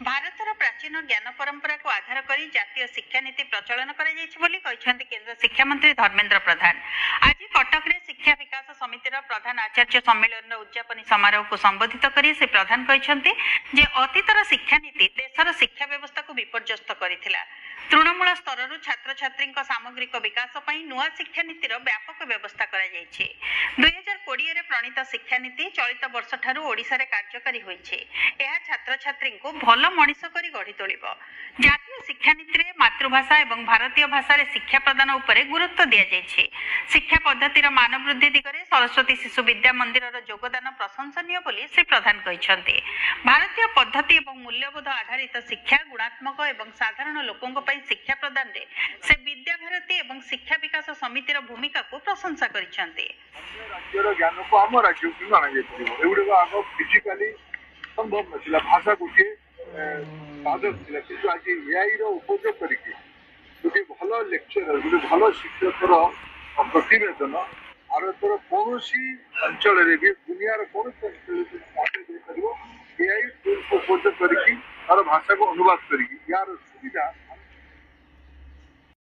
ଭାରତର ପ୍ରାଚୀନ ଜ୍ଞାନ ପରମ୍ପରାକୁ ଆଧାର କରି ଜାତୀୟ ଶିକ୍ଷାନୀତି ପ୍ରଚଳନ କରାଯାଇଛି ବୋଲି କହିଛନ୍ତି କେନ୍ଦ୍ର ଶିକ୍ଷାମନ୍ତ୍ରୀ ଧର୍ମେନ୍ଦ୍ର ପ୍ରଧାନ। ଆଜି କଟକରେ ଶିକ୍ଷା ବିକାଶ ସମିତିର ପ୍ରଧାନ ଆଚାର୍ଯ୍ୟ ସମ୍ମିଳନୀର ଉଦ୍ଯାପନୀ ସମାରୋହକୁ ସମ୍ବୋଧିତ କରି ଶ୍ରୀ ପ୍ରଧାନ କହିଛନ୍ତି ଯେ ଅତୀତର ଶିକ୍ଷାନୀତି ଦେଶର ଶିକ୍ଷା ବ୍ୟବସ୍ଥାକୁ ବିପର୍ଯ୍ୟସ୍ତ କରିଥିଲା। ତୃଣମୂଳ ସ୍ତରରୁ ଛାତ୍ରଛାତ୍ରୀଙ୍କ ସାମଗ୍ରିକ ବିକାଶ ପାଇଁ ନୂଆ ଶିକ୍ଷାନୀତିର ବ୍ୟାପକ ବ୍ୟବସ୍ଥା କରାଯାଇଛି। 2020ରେ ପ୍ରଣୀତ ଶିକ୍ଷାନୀତି ଚଳିତ ବର୍ଷଠାରୁ ଓଡ଼ିଶାରେ କାର୍ଯ୍ୟକାରୀ ହୋଇଛି। ଏହା ଛାତ୍ରଛାତ୍ରୀଙ୍କୁ ଭଲ ମଣିଷ କରି ଗଢ଼ି ତୋଳିବ। ଜାତୀୟ ଶିକ୍ଷାନୀତିରେ ମାତୃଭାଷା ଏବଂ ଭାରତୀୟ ଭାଷାରେ ଶିକ୍ଷା ପ୍ରଦାନ ଉପରେ ଗୁରୁତ୍ୱ ଦିଆଯାଇଛି। ଶିକ୍ଷା ପଦ୍ଧତିର ମାନ ବୃଦ୍ଧି ଦିଗରେ ସରସ୍ୱତୀ ଶିଶୁ ବିଦ୍ୟା ମନ୍ଦିରର ଯୋଗଦାନ ପ୍ରଶଂସନୀୟ ବୋଲି ଶ୍ରୀ ପ୍ରଧାନ କହିଛନ୍ତି। ଭାରତୀୟ ପଦ୍ଧତି ଏବଂ ମୂଲ୍ୟବୋଧ ଆଧାରିତ ଶିକ୍ଷା ଗୁଣାତ୍ମକ ଏବଂ ସାଧାରଣ ଲୋକଙ୍କ ପାଇଁ ଶିକ୍ଷା ପ୍ରଦାନରେ ସେ ବିଦ୍ୟାଭାରତୀ ଏବଂ ଶିକ୍ଷା ବିକାଶ ସମିତିର ଭୂମିକାକୁ ପ୍ରଶଂସା କରିଛନ୍ତି। ରାଜ୍ୟର ଜ୍ଞାନକୁ ଆମ ରାଜ୍ୟକୁ ଅଣାଯାଇପାରିବ। ଏଗୁଡିକ ଆଗ ଫିଜିକାଲି ସମ୍ଭବ ନଥିଲା। ଭାଷା ଗୋଟିଏ ସାଧକ ଥିଲା, କିନ୍ତୁ ଆଜି ଏଆଇ ର ଉପଯୋଗ କରିକି ଗୋଟେ ଭଲ ଲେକ୍ଚରର ଗୋଟେ ଭଲ ଶିକ୍ଷକର ପ୍ରତିବେଦନ ଭାରତର କୌଣସି ଅଞ୍ଚଳରେ ବି ଦୁନିଆର କୌଣସି ଅଞ୍ଚଳରେ ଦେଇପାରିବ। ଏଆଇ ଉପଯୋଗ କରିକି ତାର ଭାଷାକୁ ଅନୁବାଦ କରିକି ୟାର ସୁବିଧା